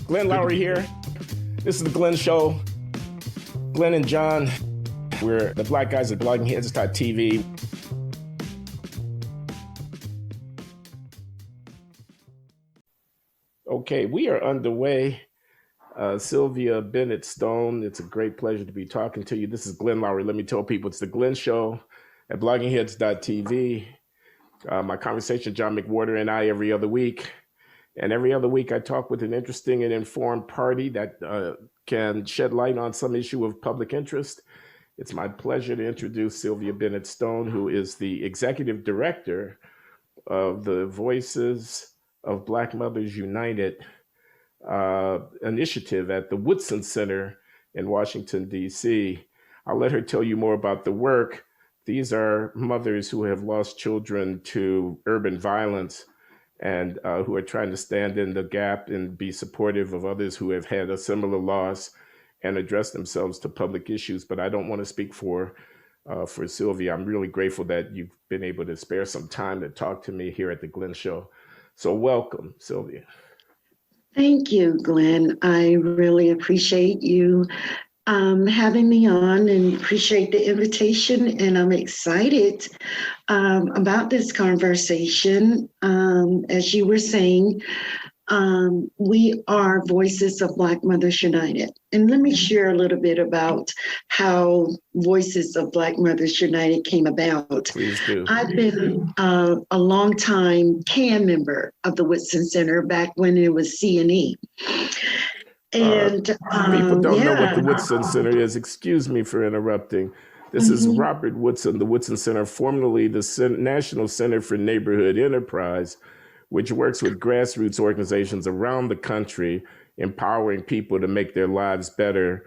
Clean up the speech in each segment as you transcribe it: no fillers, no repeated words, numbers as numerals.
Glenn Loury here. This is the Glenn Show. Glenn and John, we're the black guys at bloggingheads.tv. Okay, we are underway. Sylvia Bennett-Stone, it's a great pleasure to be talking to you. This is Glenn Loury. Let me tell people it's the Glenn Show at bloggingheads.tv. My conversation with John McWhorter and I every other week. And every other week I talk with an interesting and informed party that can shed light on some issue of public interest. It's my pleasure to introduce Sylvia Bennett-Stone, who is the executive director of the Voices of Black Mothers United initiative at the Woodson Center in Washington, D.C. I'll let her tell you more about the work. These are mothers who have lost children to urban violence and who are trying to stand in the gap and be supportive of others who have had a similar loss and address themselves to public issues. But I don't want to speak for Sylvia. I'm really grateful that you've been able to spare some time to talk to me here at the Glenn Show. So welcome, Sylvia. Thank you, Glenn. I really appreciate you having me on and appreciate the invitation. And I'm excited about this conversation. As you were saying, we are Voices of Black Mothers United. And let me share a little bit about how Voices of Black Mothers United came about. Please do. I've been a long-time CAN member of the Woodson Center back when it was C&E. And people don't know what the Woodson Center is. Excuse me for interrupting. This is Robert Woodson, the Woodson Center, formerly the National Center for Neighborhood Enterprise, which works with grassroots organizations around the country, empowering people to make their lives better,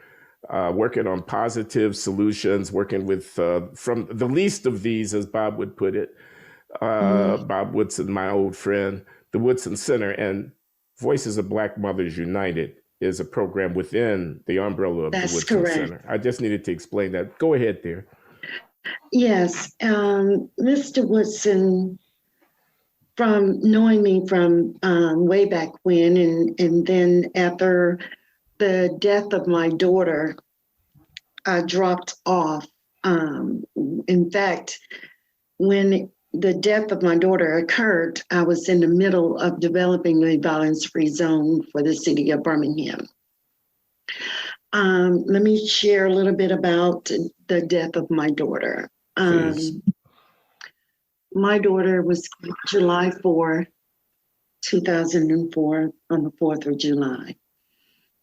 working on positive solutions, working with, from the least of these, as Bob would put it, Bob Woodson, my old friend, the Woodson Center, and Voices of Black Mothers United is a program within the umbrella of the Woodson Center. I just needed to explain that. Go ahead there. Yes, Mr. Woodson, from knowing me from way back when, and then after the death of my daughter, I dropped off. In fact, when the death of my daughter occurred, I was in the middle of developing a violence-free zone for the city of Birmingham. Let me share a little bit about the death of my daughter. My daughter was July 4, 2004, on the 4th of July.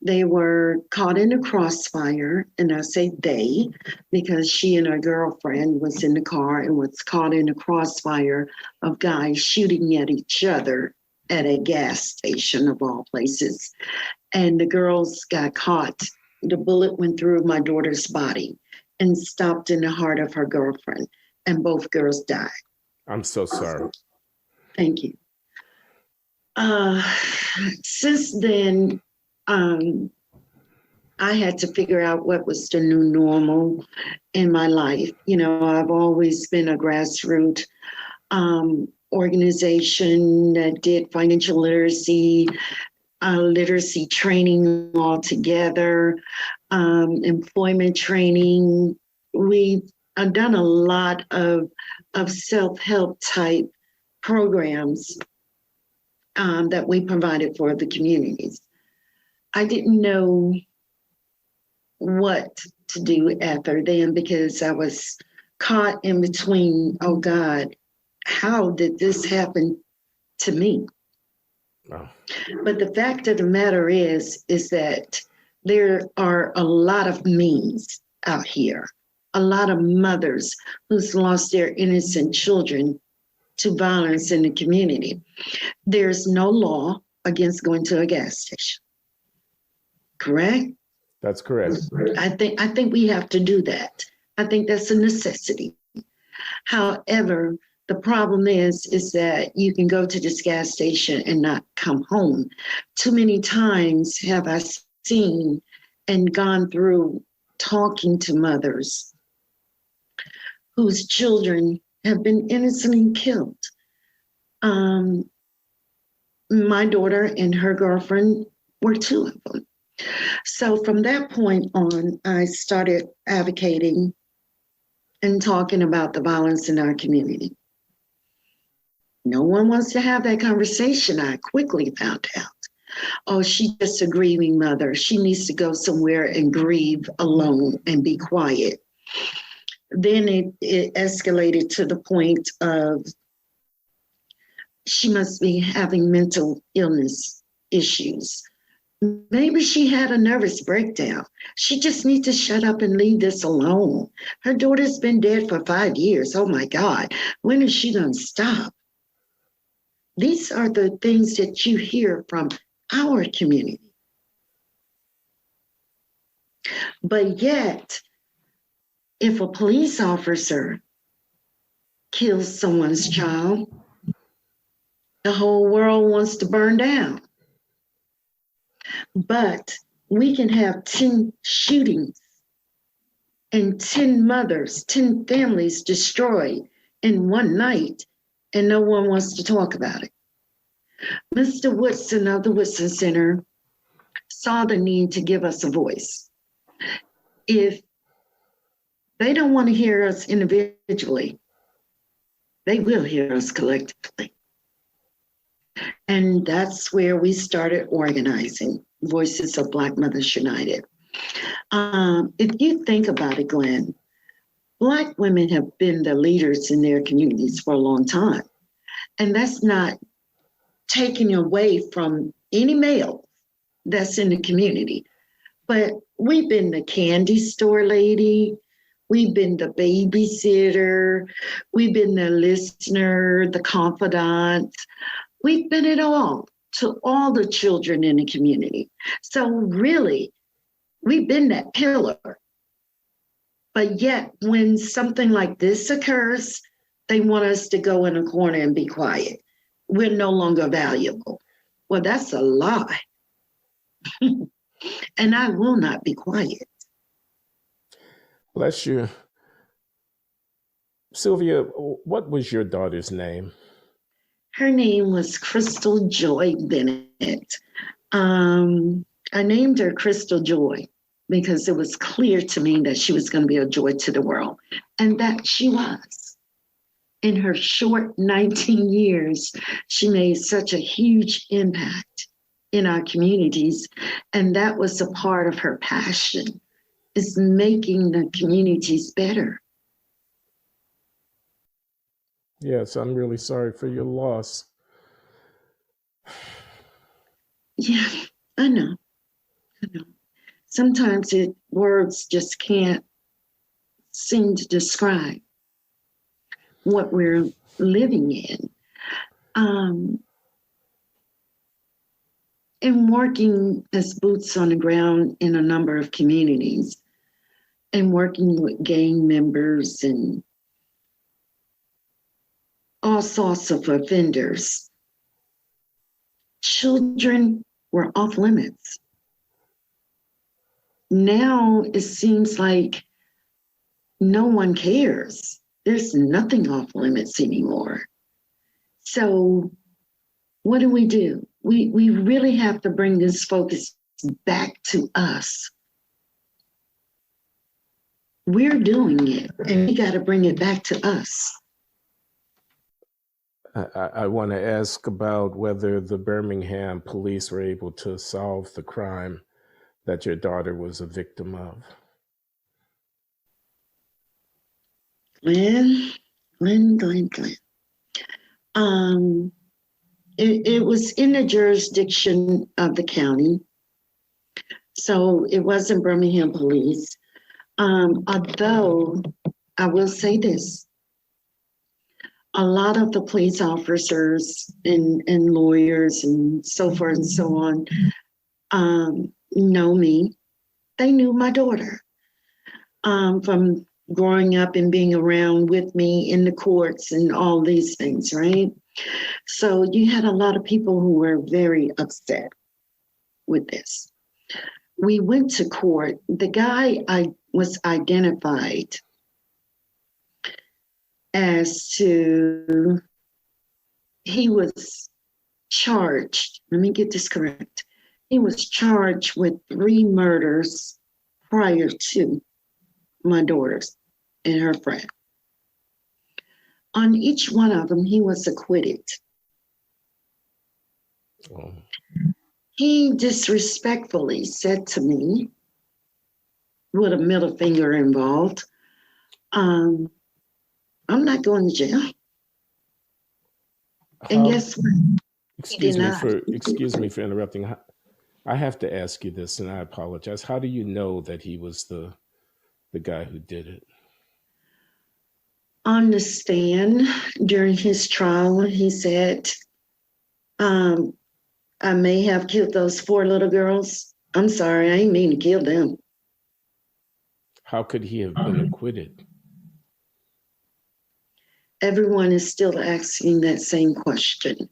They were caught in a crossfire, and I say they because she and her girlfriend was in the car and was caught in a crossfire of guys shooting at each other at a gas station of all places. And the girls got caught. The bullet went through my daughter's body and stopped in the heart of her girlfriend, and both girls died. I'm so sorry. Thank you. Since then, I had to figure out what was the new normal in my life. You know, I've always been a grassroots organization that did financial literacy, literacy training altogether, employment training. We've done a lot of self-help type programs that we provided for the communities. I didn't know what to do after then because I was caught in between, oh God, how did this happen to me? Wow. But the fact of the matter is that there are a lot of means out here, a lot of mothers who's lost their innocent children to violence in the community. There's no law against going to a gas station. Correct? That's correct. I think we have to do that. I think that's a necessity. However, the problem is that you can go to this gas station and not come home. Too many times have I seen and gone through talking to mothers whose children have been innocently killed. My daughter and her girlfriend were two of them. So from that point on, I started advocating and talking about the violence in our community. No one wants to have that conversation. I quickly found out. Oh, she's just a grieving mother. She needs to go somewhere and grieve alone and be quiet. Then it escalated to the point of she must be having mental illness issues. Maybe she had a nervous breakdown. She just needs to shut up and leave this alone. Her daughter's been dead for 5 years. Oh my God, when is she gonna stop? These are the things that you hear from our community. But yet, if a police officer kills someone's child, the whole world wants to burn down. But we can have 10 shootings and 10 mothers, 10 families destroyed in one night, and no one wants to talk about it. Mr. Woodson of the Woodson Center saw the need to give us a voice. If they don't want to hear us individually, they will hear us collectively. And that's where we started organizing Voices of Black Mothers United. If you think about it, Glenn, Black women have been the leaders in their communities for a long time. And that's not taking away from any male that's in the community. But we've been the candy store lady, we've been the babysitter, we've been the listener, the confidant. We've been it all to all the children in the community. So really, we've been that pillar. But yet, when something like this occurs, they want us to go in a corner and be quiet. We're no longer valuable. Well, that's a lie. And I will not be quiet. Bless you. Sylvia, what was your daughter's name? Her name was Crystal Joy Bennett. I named her Crystal Joy because it was clear to me that she was going to be a joy to the world, and that she was. In her short 19 years, she made such a huge impact in our communities, and that was a part of her passion, is making the communities better. Yes, I'm really sorry for your loss. Yeah, I know. Sometimes words just can't seem to describe what we're living in. And working as boots on the ground in a number of communities and working with gang members and all sorts of offenders, children were off limits. Now it seems like no one cares. There's nothing off limits anymore. So what do? We really have to bring this focus back to us. We're doing it, and we got to bring it back to us. I want to ask about whether the Birmingham police were able to solve the crime that your daughter was a victim of. Glenn. It was in the jurisdiction of the county, so it wasn't Birmingham police. Although I will say this, a lot of the police officers and lawyers and so forth and so on know me. They knew my daughter from growing up and being around with me in the courts and all these things, right? So you had a lot of people who were very upset with this. We went to court. The guy was identified as to, he was charged, let me get this correct. He was charged with 3 murders prior to my daughters and her friend. On each one of them, he was acquitted. Oh. He disrespectfully said to me, with a middle finger involved, I'm not going to jail. And guess what? Excuse me for interrupting. I have to ask you this, and I apologize. How do you know that he was the guy who did it? On the stand during his trial, he said, I may have killed those 4 little girls. I'm sorry, I didn't mean to kill them. How could he have been acquitted? Everyone is still asking that same question.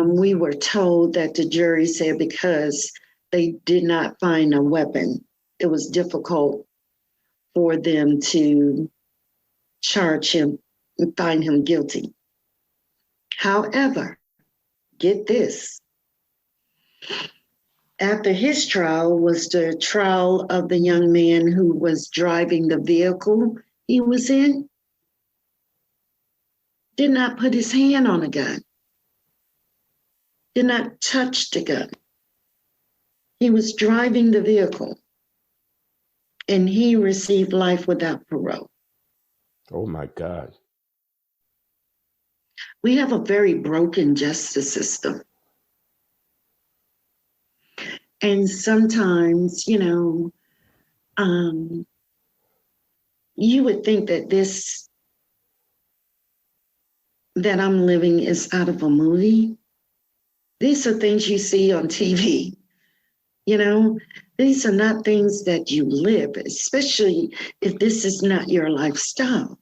We were told that the jury said because they did not find a weapon, it was difficult for them to charge him and find him guilty. However, get this. After his trial was the trial of the young man who was driving the vehicle he was in. Did not put his hand on a gun. Did not touch the gun. He was driving the vehicle and he received life without parole. Oh my God. We have a very broken justice system. And sometimes, you would think that that I'm living is out of a movie. These are things you see on TV. These are not things that you live, especially if this is not your lifestyle.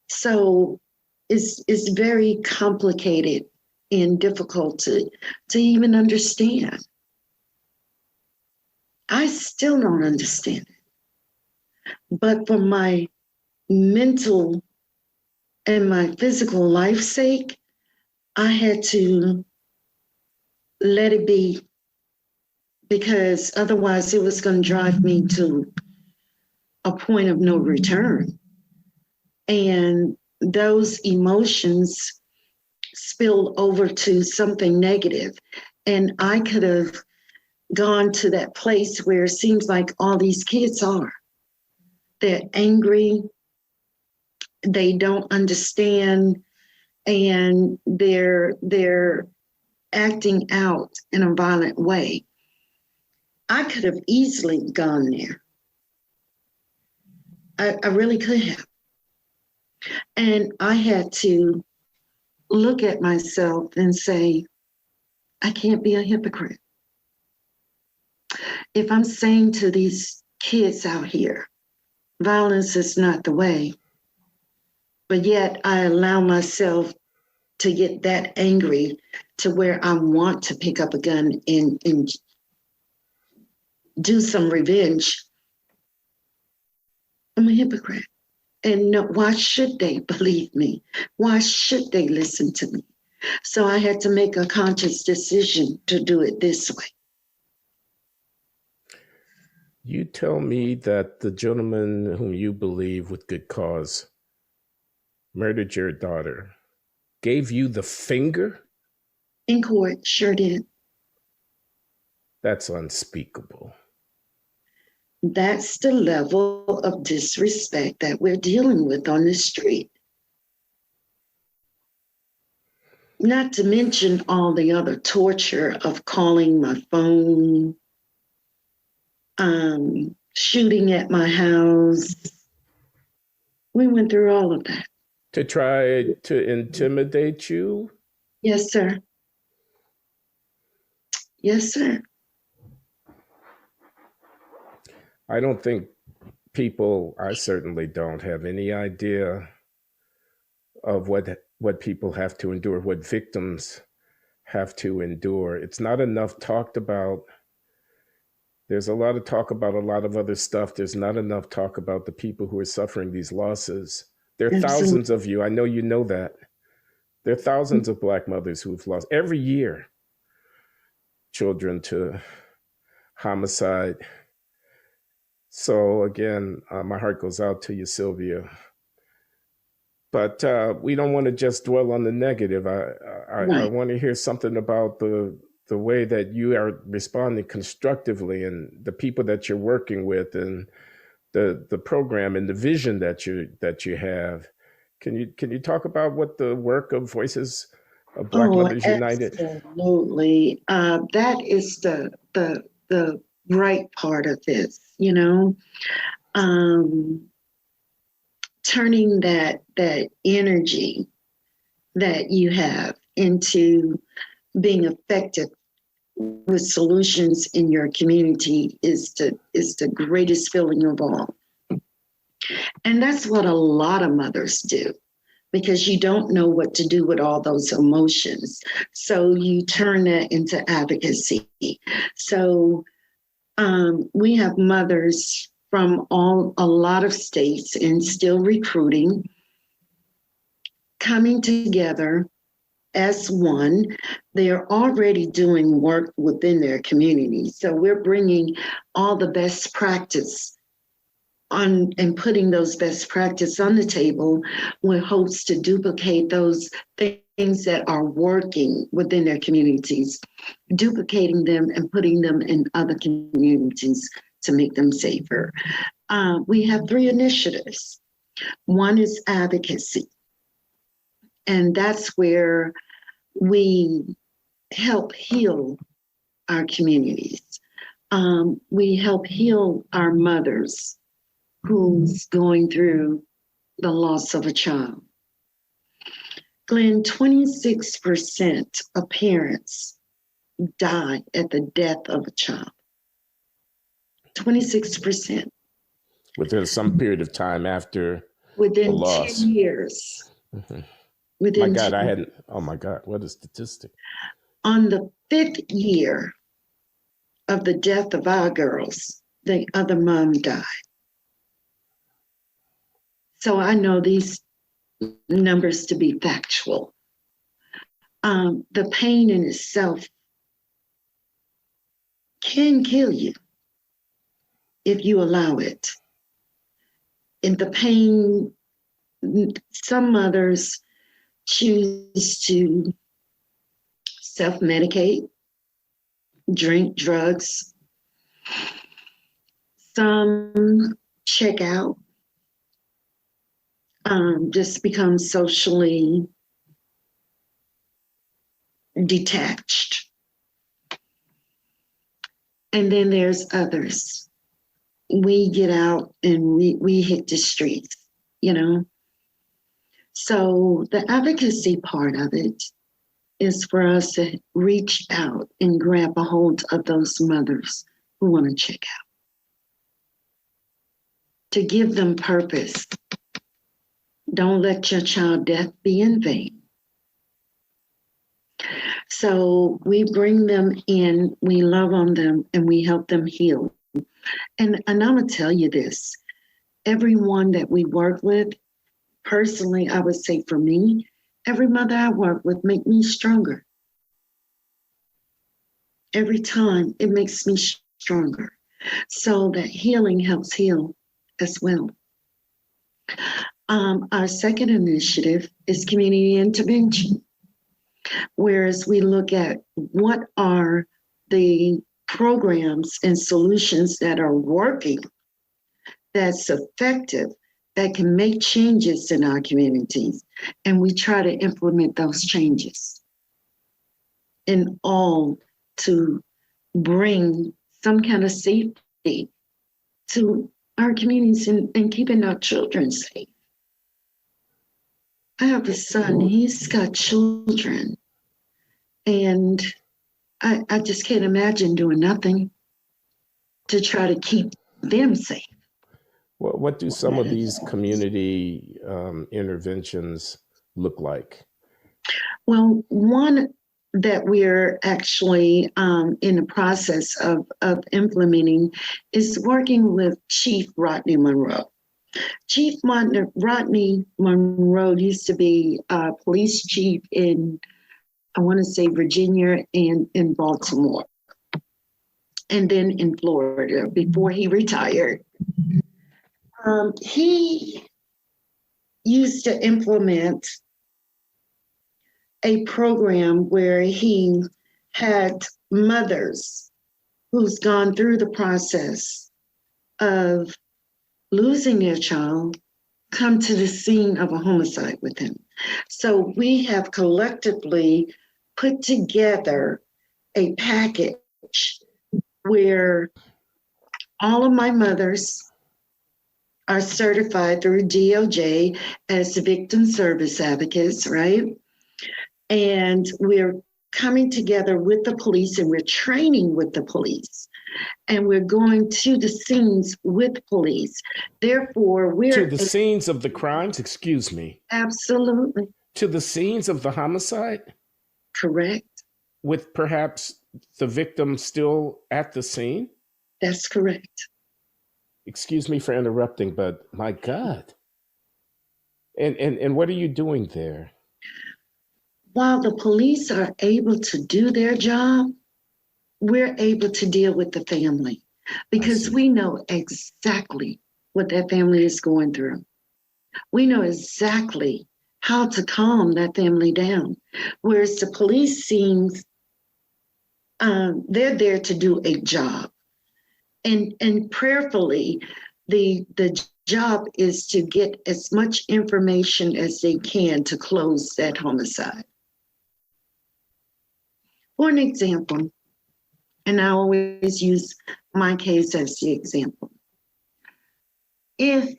So it's very complicated and difficult to even understand. I still don't understand it. But for my mental and my physical life's sake, I had to let it be, because otherwise it was going to drive me to a point of no return. And those emotions spilled over to something negative. And I could have gone to that place where it seems like all these kids are. They're angry, they don't understand, and they're acting out in a violent way. I could have easily gone there. I really could have. And I had to look at myself and say, I can't be a hypocrite. If I'm saying to these kids out here, violence is not the way, but yet I allow myself to get that angry to where I want to pick up a gun and do some revenge, I'm a hypocrite. And no, why should they believe me? Why should they listen to me? So I had to make a conscious decision to do it this way. You tell me that the gentleman whom you believe with good cause murdered your daughter gave you the finger? In court, sure did. That's unspeakable. That's the level of disrespect that we're dealing with on the street. Not to mention all the other torture of calling my phone, shooting at my house. We went through all of that. To try to intimidate you? Yes, sir. Yes, sir. I don't think I certainly don't have any idea of what people have to endure, what victims have to endure. It's not enough talked about. There's a lot of talk about a lot of other stuff. There's not enough talk about the people who are suffering these losses. There are Absolutely. Thousands of you. I know you know that. There are thousands of Black mothers who've lost every year. children to homicide. So again, my heart goes out to you, Sylvia. But we don't want to just dwell on the negative. I want to hear something about the way that you are responding constructively, and the people that you're working with, and the program and the vision that you have. Can you talk about what the work of Voices of Black Mothers United? Absolutely. That is the right part of this, you know. Turning that energy that you have into being effective with solutions in your community is the greatest feeling of all. And that's what a lot of mothers do, because you don't know what to do with all those emotions. So you turn that into advocacy. So we have mothers from a lot of states, and still recruiting, coming together as one. They're already doing work within their community. So we're bringing all the best practice on and putting those best practice on the table with hopes to duplicate those things that are working within their communities, duplicating them and putting them in other communities to make them safer. We have 3 initiatives. One is advocacy, and that's where we help heal our communities. We help heal our mothers who's going through the loss of a child. Glenn, 26% of parents die at the death of a child. 26%. Within some period of time after within the loss. 10 years. Mm-hmm. Within my God, oh my God, what a statistic. On the 5th year of the death of our girls, the other mom died. So I know these numbers to be factual. The pain in itself can kill you if you allow it. And the pain, some mothers choose to self-medicate, drink drugs. Some check out, just become socially detached. And then there's others. We get out and we hit the streets, you know. So the advocacy part of it is for us to reach out and grab a hold of those mothers who want to check out, to give them purpose. Don't let your child death be in vain. So we bring them in, we love on them, and we help them heal. And I'm going to tell you this, everyone that we work with, personally, I would say for me, every mother I work with make me stronger. Every time it makes me stronger. So that healing helps heal as well. Our second initiative is community intervention, whereas we look at what are the programs and solutions that are working, that's effective, that can make changes in our communities, and we try to implement those changes in all to bring some kind of safety to our communities and keeping our children safe. I have a son, he's got children, and I just can't imagine doing nothing to try to keep them safe. What do some of these community interventions look like? Well, one that we're actually in the process of implementing is working with Chief Rodney Monroe. Chief Rodney Monroe used to be police chief in, I want to say, Virginia and in Baltimore. and then in Florida before he retired. He used to implement a program where he had mothers who's gone through the process of losing their child come to the scene of a homicide with him. So we have collectively put together a package where all of my mothers are certified through DOJ as victim service advocates, right? And we're coming together with the police and we're training with the police and we're going to the scenes with police. Therefore, to the scenes of the crimes, excuse me. Absolutely. To the scenes of the homicide? Correct. With perhaps the victim still at the scene? That's correct. Excuse me for interrupting, but my God. And what are you doing there? While the police are able to do their job, we're able to deal with the family because we know exactly what that family is going through. We know exactly how to calm that family down. Whereas the police seems, they're there to do a job. And prayerfully, the job is to get as much information as they can to close that homicide. For an example, and I always use my case as the example. If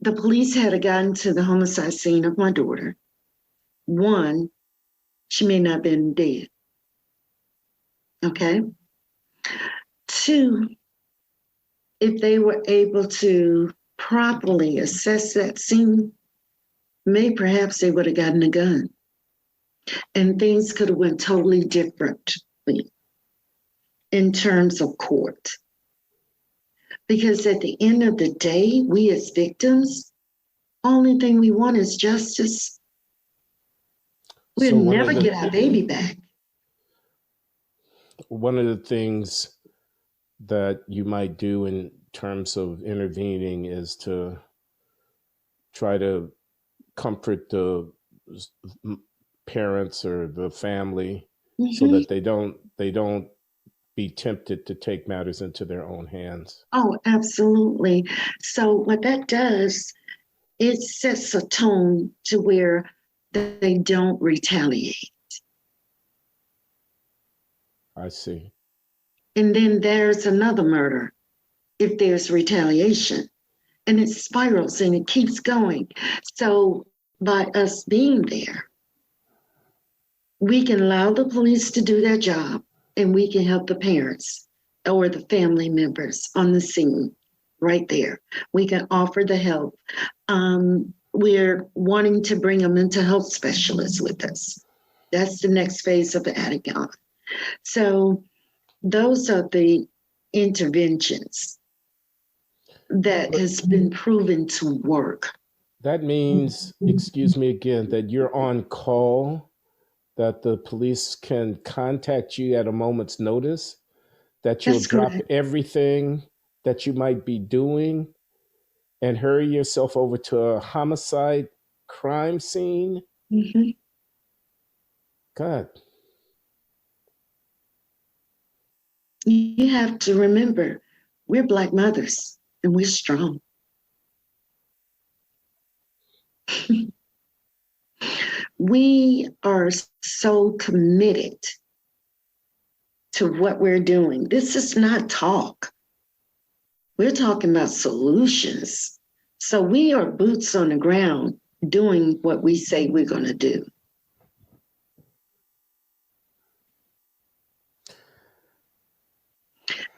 the police had gotten to the homicide scene of my daughter, one, she may not have been dead. Okay? Two, if they were able to properly assess that scene, perhaps they would have gotten a gun. And things could have went totally differently in terms of court. Because at the end of the day, we as victims, only thing we want is justice. We'll never get our baby back. One of the things that you might do in terms of intervening is to try to comfort the parents or the family so that they don't be tempted to take matters into their own hands. Oh, absolutely. So what that does, it sets a tone to where they don't retaliate. I see. And then there's another murder if there's retaliation. And it spirals and it keeps going. So by us being there, we can allow the police to do their job and we can help the parents or the family members on the scene right there. We can offer the help. We're wanting to bring a mental health specialist with us. That's the next phase of the advocacy. So those are the interventions that has been proven to work. That means, excuse me again, that you're on call, that the police can contact you at a moment's notice, that you'll drop everything that you might be doing and hurry yourself over to a homicide crime scene. Mm-hmm. God. You have to remember, we're Black mothers and we're strong. We are so committed to what we're doing. This is not talk. We're talking about solutions. So we are boots on the ground doing what we say we're going to do.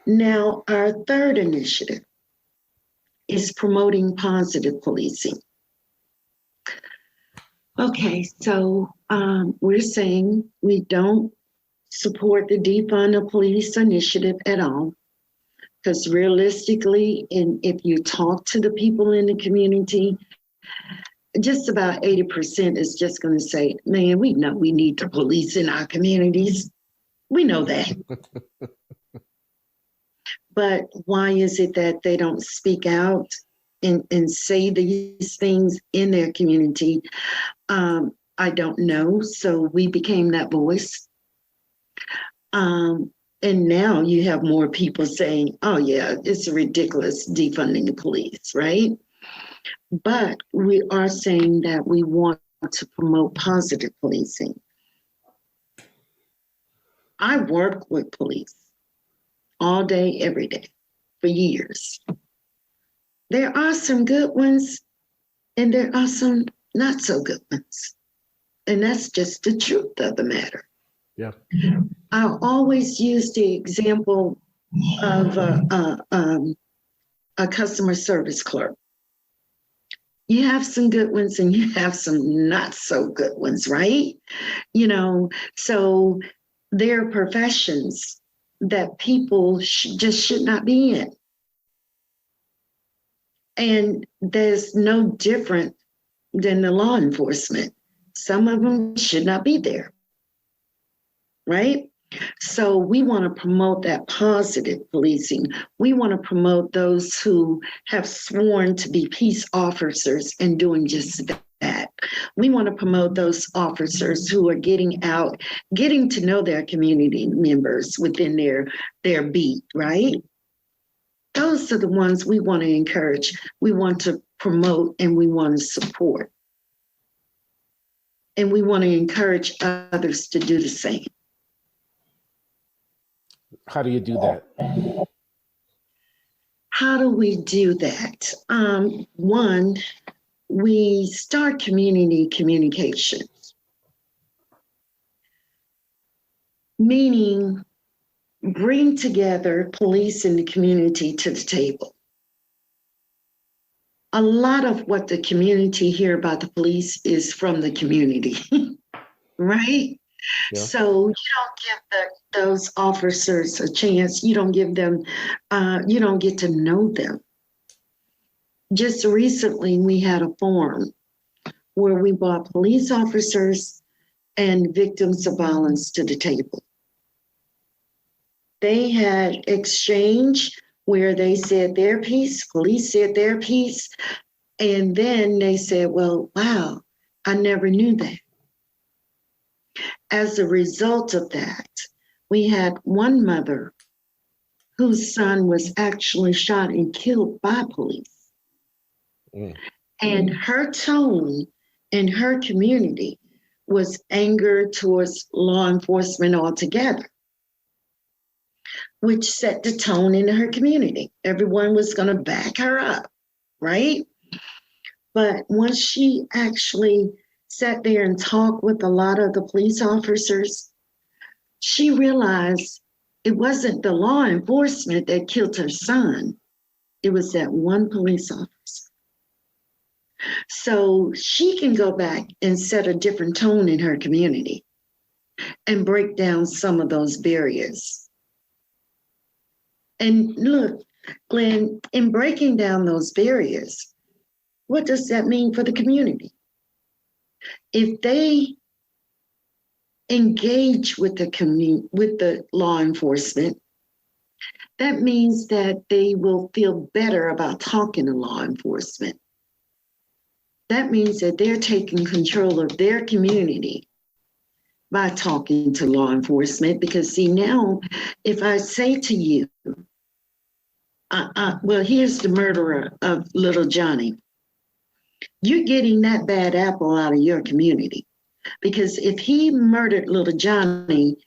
Now, our third initiative is promoting positive policing. Okay, so we're saying we don't support the defund the police initiative at all, because realistically, and if you talk to the people in the community, just about 80% is just going to say, man, we know we need the police in our communities. We know that. But why is it that they don't speak out and say these things in their community? I don't know. So we became that voice. And now you have more people saying, oh, yeah, it's ridiculous defunding the police, right? But we are saying that we want to promote positive policing. I work with police all day, every day for years. There are some good ones and there are some not so good ones. And that's just the truth of the matter. Yeah. I always use the example of a customer service clerk. You have some good ones and you have some not so good ones, right? You know, so there are professions that people just should not be in. And there's no different than the law enforcement. Some of them should not be there, right? So we want to promote that positive policing. We want to promote those who have sworn to be peace officers and doing just that. We want to promote those officers who are getting out, getting to know their community members within their beat, right? Those are the ones we want to encourage, we want to promote, and we want to support. And we want to encourage others to do the same. How do you do that? How do we do that? One, we start community communications, meaning bring together police and the community to the table. A lot of what the community hear about the police is from the community, right? Yeah. So you don't give those officers a chance. You don't give them, you don't get to know them. Just recently, we had a forum where we brought police officers and victims of violence to the table. They had exchange where they said their piece, police said their piece, and then they said, well, wow, I never knew that. As a result of that, we had one mother whose son was actually shot and killed by police. And her tone in her community was anger towards law enforcement altogether, which set the tone in her community. Everyone was going to back her up, right? But once she actually sat there and talked with a lot of the police officers, she realized it wasn't the law enforcement that killed her son. It was that one police officer. So she can go back and set a different tone in her community and break down some of those barriers. And look, Glenn, in breaking down those barriers, what does that mean for the community? If they engage with the law enforcement, that means that they will feel better about talking to law enforcement. That means that they're taking control of their community by talking to law enforcement. Because see, now, if I say to you, well, here's the murderer of little Johnny, you're getting that bad apple out of your community. Because if he murdered little Johnny,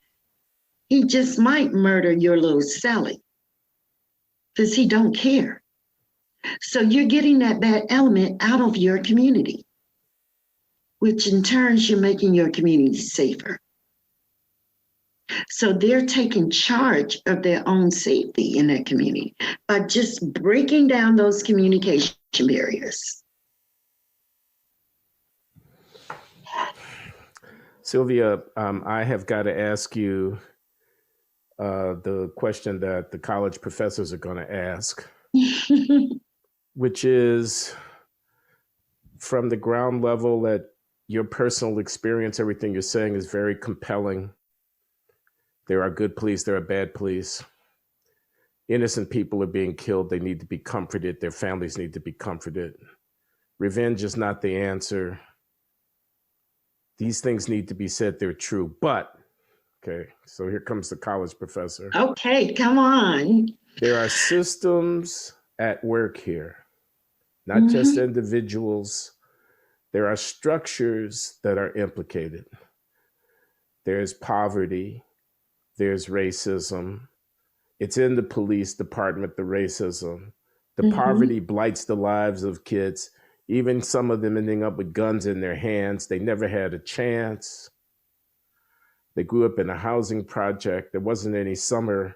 he just might murder your little Sally, because he don't care. So you're getting that bad element out of your community, which in turn, you're making your community safer. So they're taking charge of their own safety in that community by just breaking down those communication barriers. Sylvia, I have got to ask you the question that the college professors are going to ask, which is, from the ground level, that your personal experience, everything you're saying is very compelling. There are good police, there are bad police. Innocent people are being killed. They need to be comforted. Their families need to be comforted. Revenge is not the answer. These things need to be said. They're true. But, okay, so here comes the college professor. Okay, come on. There are systems at work here, not just individuals. There are structures that are implicated. There's poverty. There's racism. It's in the police department, the racism. The poverty blights the lives of kids, even some of them ending up with guns in their hands. They never had a chance. They grew up in a housing project. There wasn't any summer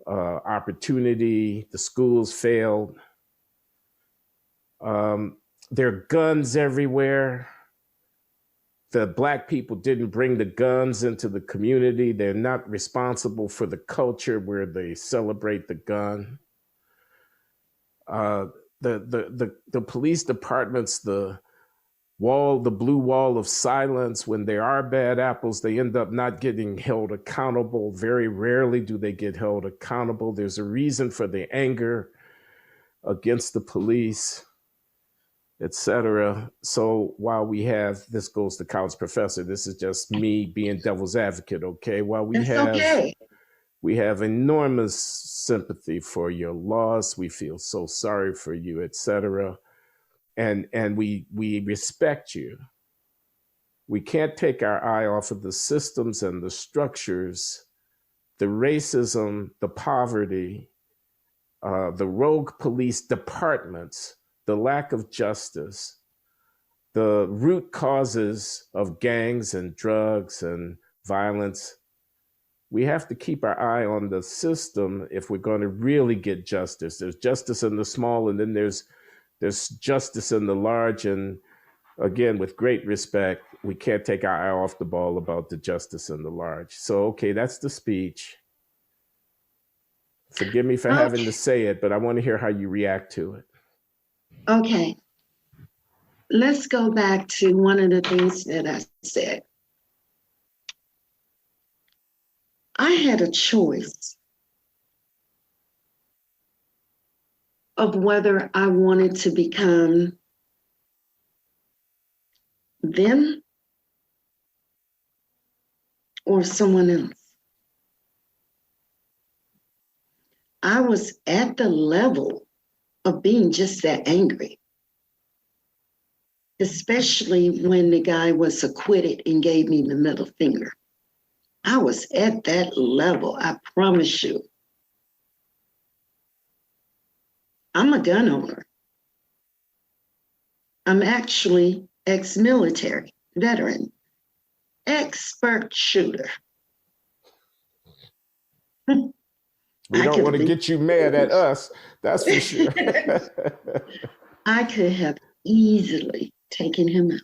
opportunity. The schools failed. There are guns everywhere. The Black people didn't bring the guns into the community. They're not responsible for the culture where they celebrate the gun. The police departments, the blue wall of silence. When there are bad apples, they end up not getting held accountable. Very rarely do they get held accountable. There's a reason for the anger against the police, etc. So while we have, this goes to college professor, this is just me being devil's advocate, okay? While we have enormous sympathy for your loss, we feel so sorry for you, etc. And we respect you. We can't take our eye off of the systems and the structures, the racism, the poverty, the rogue police departments, the lack of justice, the root causes of gangs and drugs and violence. We have to keep our eye on the system if we're going to really get justice. There's justice in the small, and then there's justice in the large. And again, with great respect, we can't take our eye off the ball about the justice in the large. So, okay, that's the speech. Forgive me for having to say it, but I want to hear how you react to it. Okay. Let's go back to one of the things that I said. I had a choice of whether I wanted to become them or someone else. I was at the level of being just that angry, especially when the guy was acquitted and gave me the middle finger. I was at that level, I promise you. I'm a gun owner. I'm actually ex-military, veteran, expert shooter. We don't want to get you mad at us, that's for sure. I could have easily taken him out.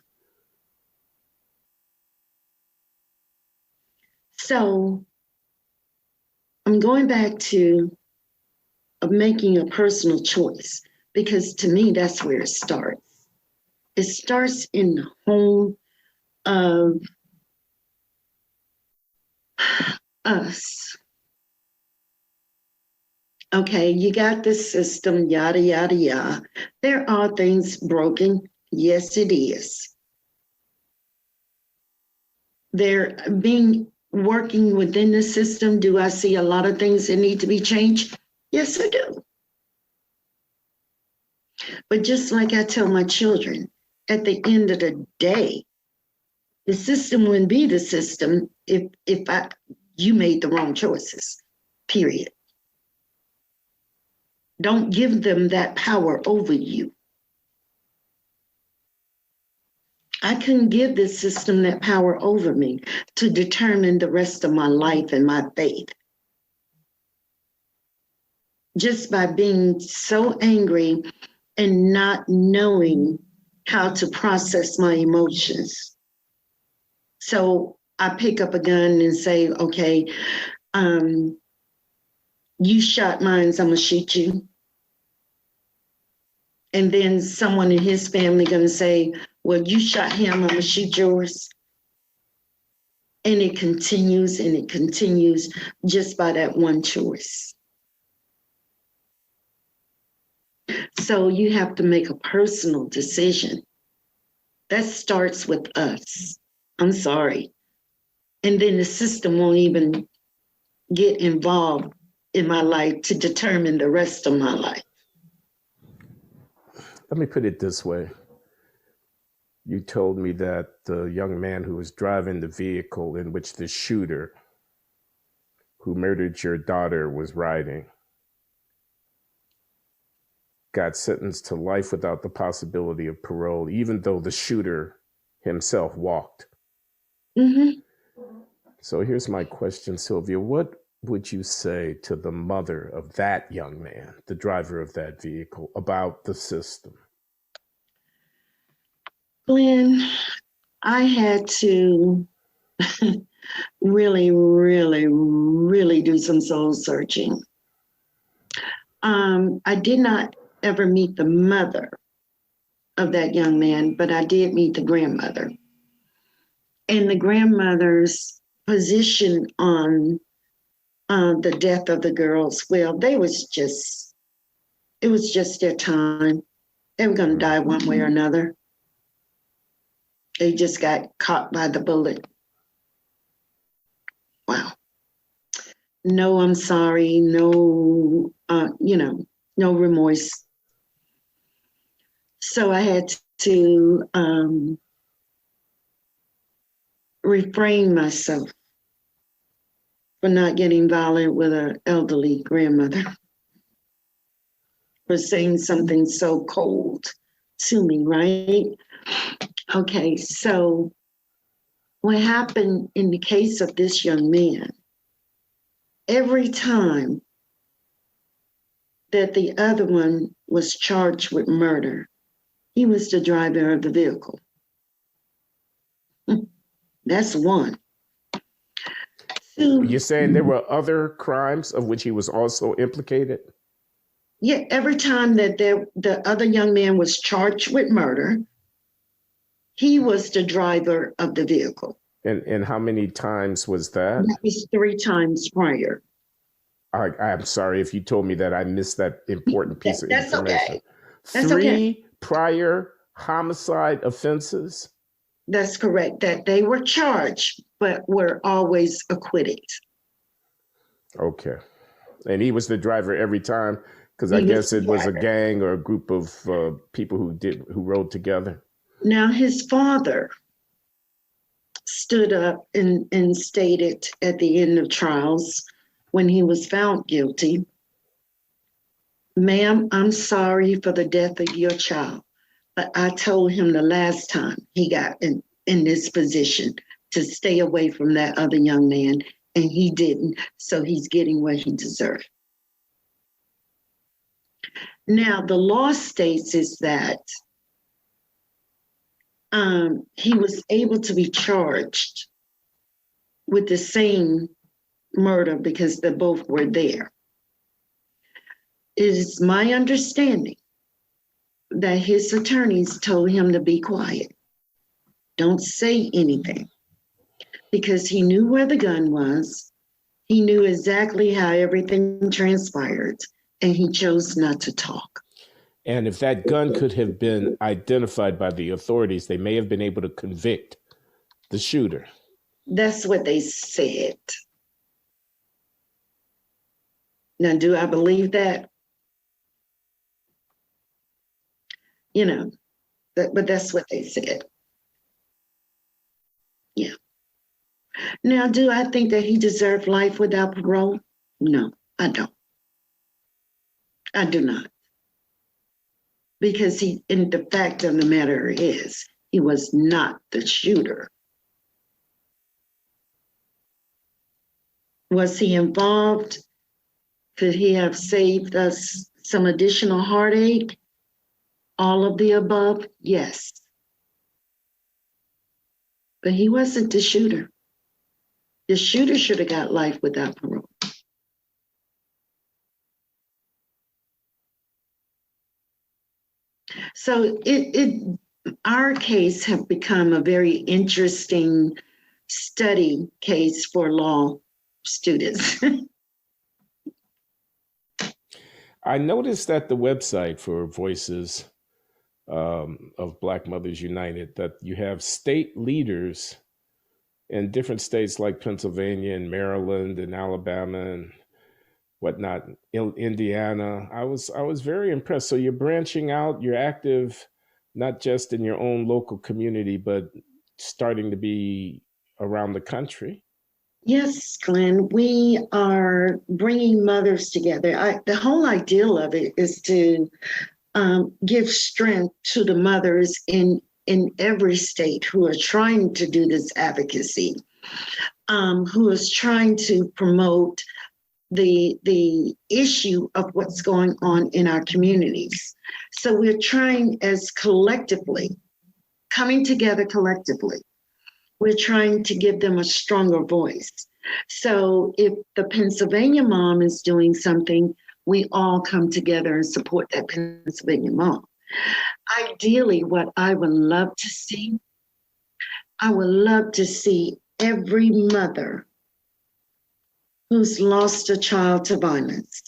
So I'm going back to making a personal choice, because to me, that's where it starts. It starts in the home of us. Okay, you got this system, yada, yada, yada. There are things broken. Yes, it is. They're working within the system. Do I see a lot of things that need to be changed? Yes, I do. But just like I tell my children, at the end of the day, the system wouldn't be the system if you made the wrong choices, period. Don't give them that power over you. I couldn't give this system that power over me to determine the rest of my life and my faith. Just by being so angry and not knowing how to process my emotions. So I pick up a gun and say, okay, you shot mine, so I'm gonna shoot you. And then someone in his family gonna say, well, you shot him, I'm gonna shoot yours. And it continues just by that one choice. So you have to make a personal decision. That starts with us. I'm sorry. And then the system won't even get involved in my life to determine the rest of my life. Let me put it this way. You told me that the young man who was driving the vehicle in which the shooter who murdered your daughter was riding got sentenced to life without the possibility of parole, even though the shooter himself walked. Mm-hmm. So here's my question, Sylvia. What would you say to the mother of that young man, the driver of that vehicle, about the system? Glenn, I had to really, really, really do some soul searching. I did not ever meet the mother of that young man, but I did meet the grandmother. And the grandmother's position on the death of the girls, well, it was just their time. They were going to die one way or another. They just got caught by the bullet. Wow. No, I'm sorry. No, no remorse. So I had to refrain myself for not getting violent with an elderly grandmother, for saying something so cold to me, right? Okay, so what happened in the case of this young man, every time that the other one was charged with murder, he was the driver of the vehicle. That's one. You're saying there were other crimes of which he was also implicated? Yeah, every time that the other young man was charged with murder, he was the driver of the vehicle. And how many times was that? That was 3 times prior. I'm sorry if you told me that. I missed that important piece of That's information. okay. That's 3 okay. prior homicide offenses? That's correct, that they were charged, but were always acquitted. Okay. And he was the driver every time? Because I He guess was it was a gang or a group of people who rode together. Now, his father stood up and stated at the end of trials, when he was found guilty, "Ma'am, I'm sorry for the death of your child, but I told him the last time he got in this position to stay away from that other young man, and he didn't, so he's getting what he deserved." Now, the law states is that he was able to be charged with the same murder because they both were there. It is my understanding that his attorneys told him to be quiet. Don't say anything, because he knew where the gun was. He knew exactly how everything transpired, and he chose not to talk. And if that gun could have been identified by the authorities, they may have been able to convict the shooter. That's what they said. Now, do I believe that? But that's what they said. Yeah. Now, do I think that he deserved life without parole? No, I don't. I do not. Because and the fact of the matter is, he was not the shooter. Was he involved? Could he have saved us some additional heartache? All of the above, yes. But he wasn't the shooter. The shooter should have got life without parole. So our case have become a very interesting study case for law students. I noticed at the website for Voices of Black Mothers United that you have state leaders in different states like Pennsylvania and Maryland and Alabama and whatnot, Indiana. I was very impressed. So you're branching out, you're active, not just in your own local community, but starting to be around the country. Yes, Glenn, we are bringing mothers together. The whole ideal of it is to give strength to the mothers in every state who are trying to do this advocacy, who is trying to promote the issue of what's going on in our communities. So we're trying as collectively, coming together collectively, we're trying to give them a stronger voice. So if the Pennsylvania mom is doing something, we all come together and support that Pennsylvania mom. Ideally, what I would love to see, I would love to see every mother who's lost a child to violence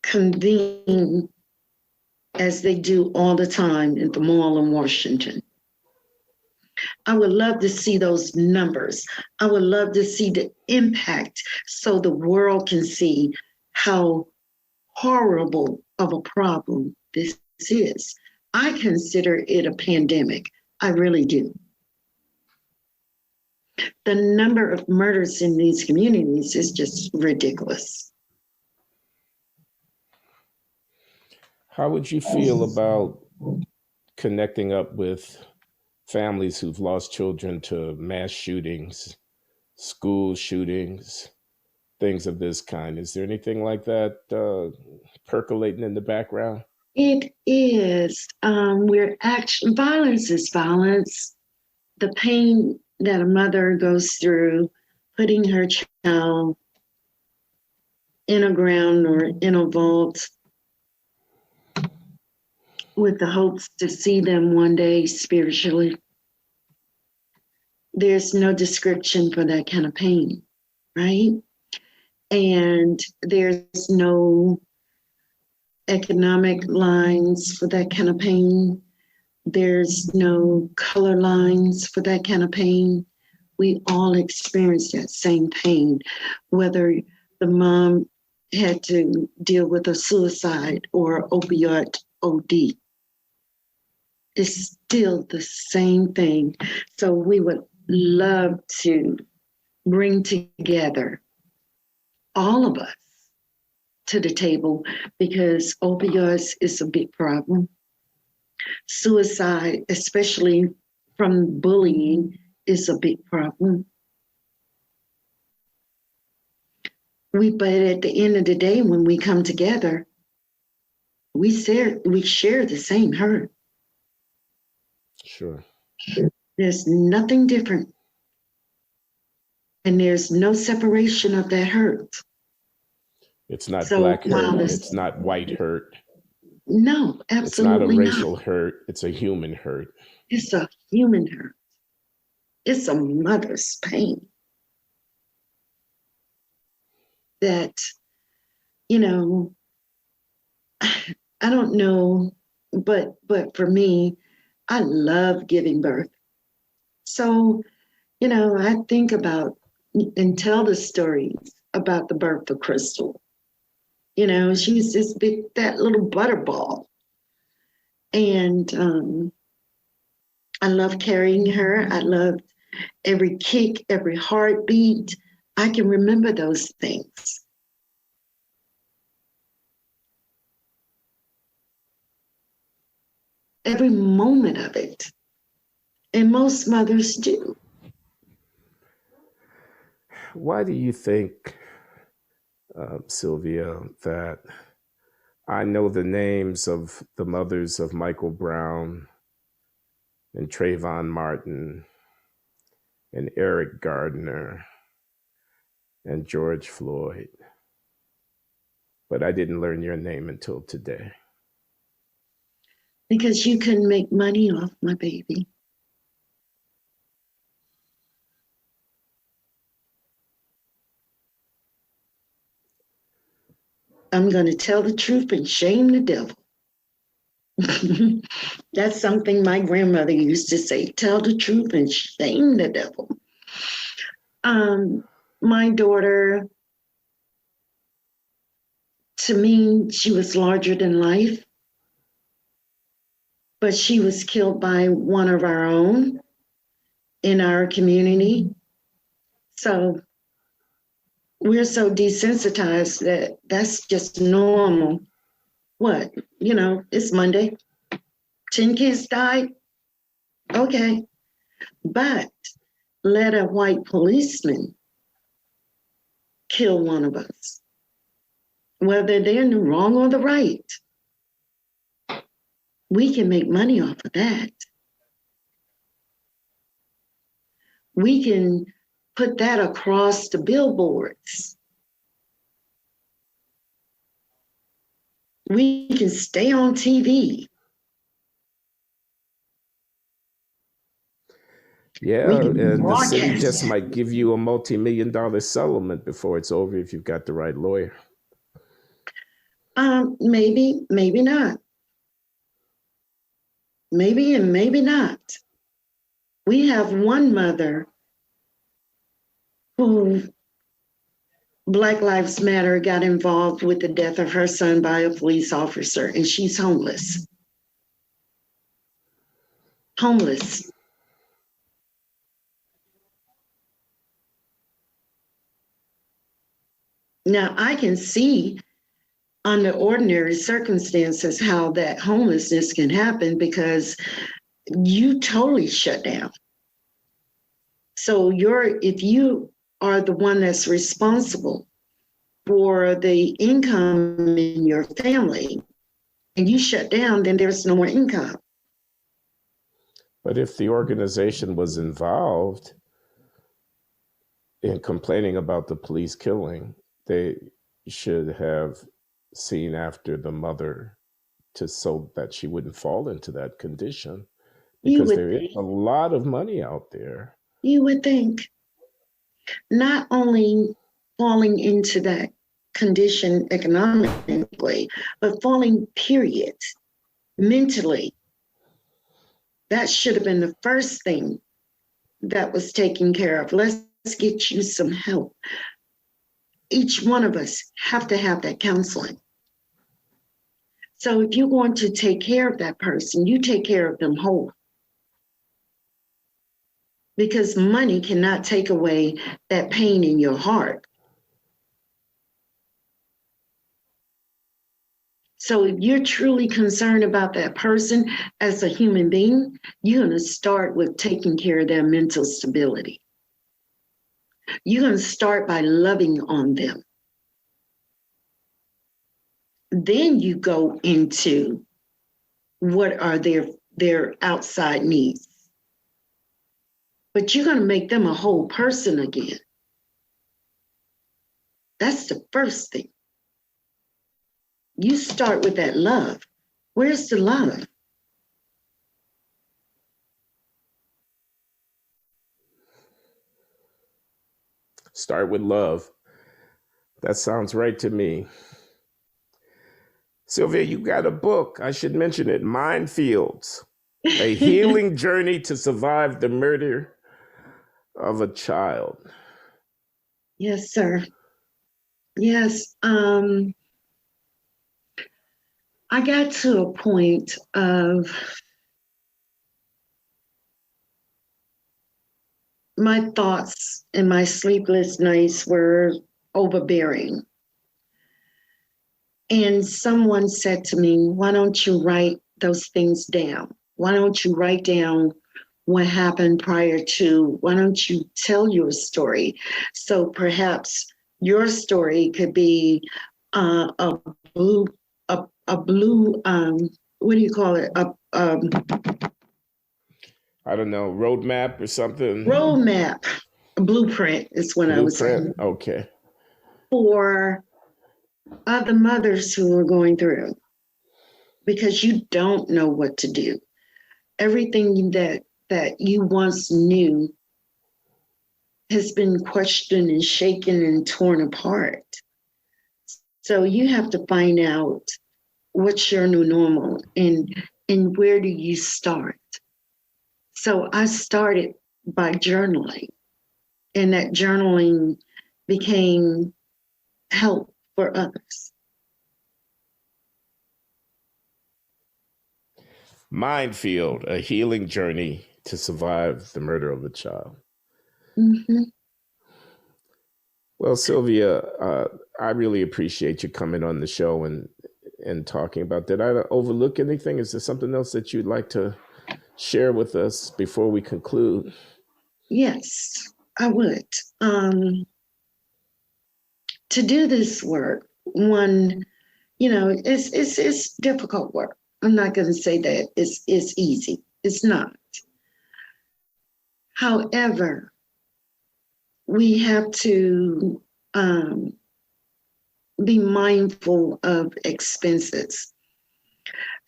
convene as they do all the time at the mall in Washington. I would love to see those numbers. I would love to see the impact so the world can see how horrible of a problem this is. I consider it a pandemic. I really do. The number of murders in these communities is just ridiculous. How would you feel about connecting up with families who've lost children to mass shootings, school shootings, things of this kind? Is there anything like that percolating in the background? It is. Violence is violence. The pain that a mother goes through putting her child in a ground or in a vault with the hopes to see them one day spiritually. There's no description for that kind of pain, right? And there's no economic lines for that kind of pain. There's no color lines for that kind of pain. We all experience that same pain, whether the mom had to deal with a suicide or opioid OD. It's still the same thing. So we would love to bring together all of us to the table because opioids is a big problem. Suicide, especially from bullying, is a big problem. But at the end of the day, when we come together, we share the same hurt. Sure. There's nothing different. And there's no separation of that hurt. It's not black hurt. It's not white hurt. No, absolutely not. It's not a racial hurt. It's a human hurt. It's a human hurt. It's a mother's pain. That, I don't know, but for me, I love giving birth. So, I think about and tell the stories about the birth of Crystal. She's this big, fat little butterball. And I love carrying her. I love every kick, every heartbeat. I can remember those things. Every moment of it. And most mothers do. Why do you think, Sylvia, that I know the names of the mothers of Michael Brown and Trayvon Martin and Eric Gardner and George Floyd, but I didn't learn your name until today? Because you can make money off my baby. I'm going to tell the truth and shame the devil. That's something my grandmother used to say, tell the truth and shame the devil. My daughter, to me, she was larger than life, but she was killed by one of our own in our community. So we're so desensitized that that's just normal. What? It's Monday. 10 kids died. Okay. But let a white policeman kill one of us, whether they're in the wrong or the right. We can make money off of that. We can put that across the billboards. We can stay on TV. Yeah, and the city just might give you a multi-million-dollar settlement before it's over if you've got the right lawyer. Maybe, maybe not. Maybe and maybe not. We have one mother who Black Lives Matter got involved with the death of her son by a police officer, and she's homeless. Homeless. Now, I can see under ordinary circumstances how that homelessness can happen because you totally shut down. So if you are the one that's responsible for the income in your family and you shut down, then there's no more income. But if the organization was involved in complaining about the police killing, they should have seen after the mother so that she wouldn't fall into that condition, because there is a lot of money out there. You would think not only falling into that condition economically, but falling, period, mentally. That should have been the first thing that was taken care of. Let's get you some help. Each one of us have to have that counseling. So if you're going to take care of that person, you take care of them whole. Because money cannot take away that pain in your heart. So if you're truly concerned about that person as a human being, you're going to start with taking care of their mental stability. You're going to start by loving on them. Then you go into what are their outside needs. But you're going to make them a whole person again. That's the first thing. You start with that love. Where's the love? Start with love. That sounds right to me. Sylvia, you got a book. I should mention it. Minefields, A Healing Journey to Survive the Murder of a Child. Yes, sir. Yes. I got to a point of my thoughts and my sleepless nights were overbearing. And someone said to me, why don't you write those things down? Why don't you write down what happened prior to? Why don't you tell your story? So perhaps your story could be a blue, what do you call it? I don't know, roadmap or something? Roadmap, a blueprint is what I was saying. Okay. For other mothers who are going through, because you don't know what to do. Everything that you once knew has been questioned and shaken and torn apart. So you have to find out what's your new normal and where do you start. So I started by journaling, and that journaling became help for others. Minefield, a healing journey to survive the murder of a child. Mm-hmm. Well, Sylvia, I really appreciate you coming on the show and talking about that. Did I overlook anything? Is there something else that you'd like to share with us before we conclude? Yes, I would. To do this work, one, it's difficult work. I'm not going to say that it's easy. It's not. However, we have to be mindful of expenses.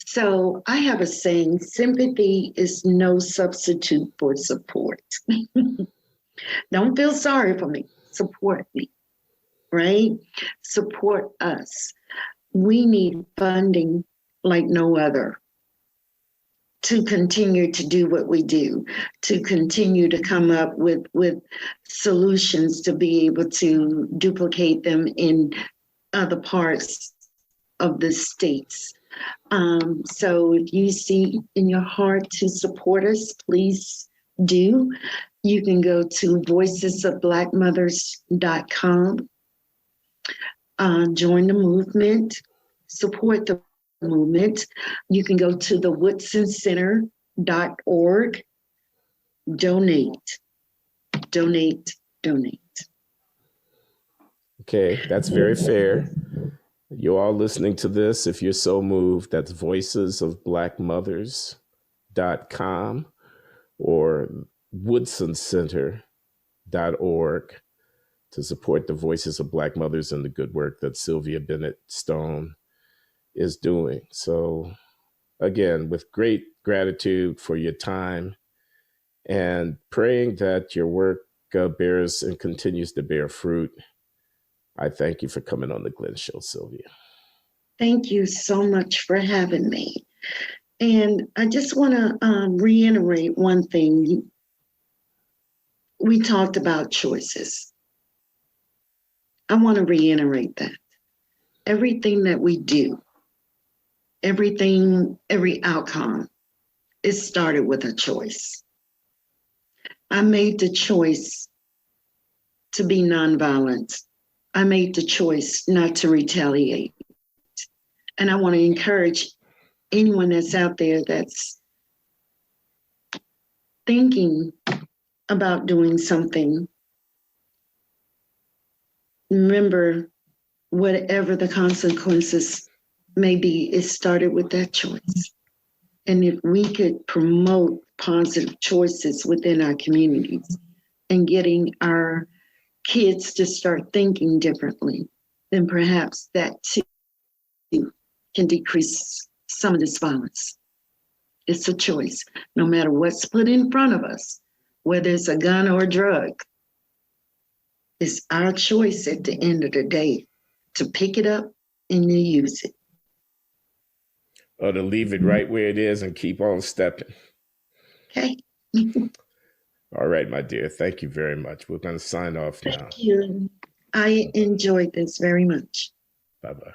So I have a saying, sympathy is no substitute for support. Don't feel sorry for me. Support me, right? Support us. We need funding like no other to continue to do what we do, to continue to come up with solutions to be able to duplicate them in other parts of the states. So if you see in your heart to support us, please do. You can go to voicesofblackmothers.com, join the movement, support the movement. You can go to the woodsoncenter.org, donate. Okay, that's very fair. You're all listening to this. If you're so moved, that's voicesofblackmothers.com or woodsoncenter.org to support the voices of Black mothers and the good work that Sylvia Bennett-Stone is doing. So again, with great gratitude for your time and praying that your work bears and continues to bear fruit, I thank you for coming on the Glenn Show, Sylvia. Thank you so much for having me. And I just want to reiterate one thing. We talked about choices. I want to reiterate that. Everything that we do, every outcome, it started with a choice. I made the choice to be nonviolent. I made the choice not to retaliate. And I want to encourage anyone that's out there that's thinking about doing something, remember, whatever the consequences may be, it started with that choice. And if we could promote positive choices within our communities and getting our kids to start thinking differently, then perhaps that too can decrease some of this violence. It's a choice, no matter what's put in front of us, whether it's a gun or a drug. It's our choice at the end of the day to pick it up and to use it. Or to leave it right where it is and keep on stepping. Okay. All right, my dear. Thank you very much. We're going to sign off now. Thank you. I enjoyed this very much. Bye-bye.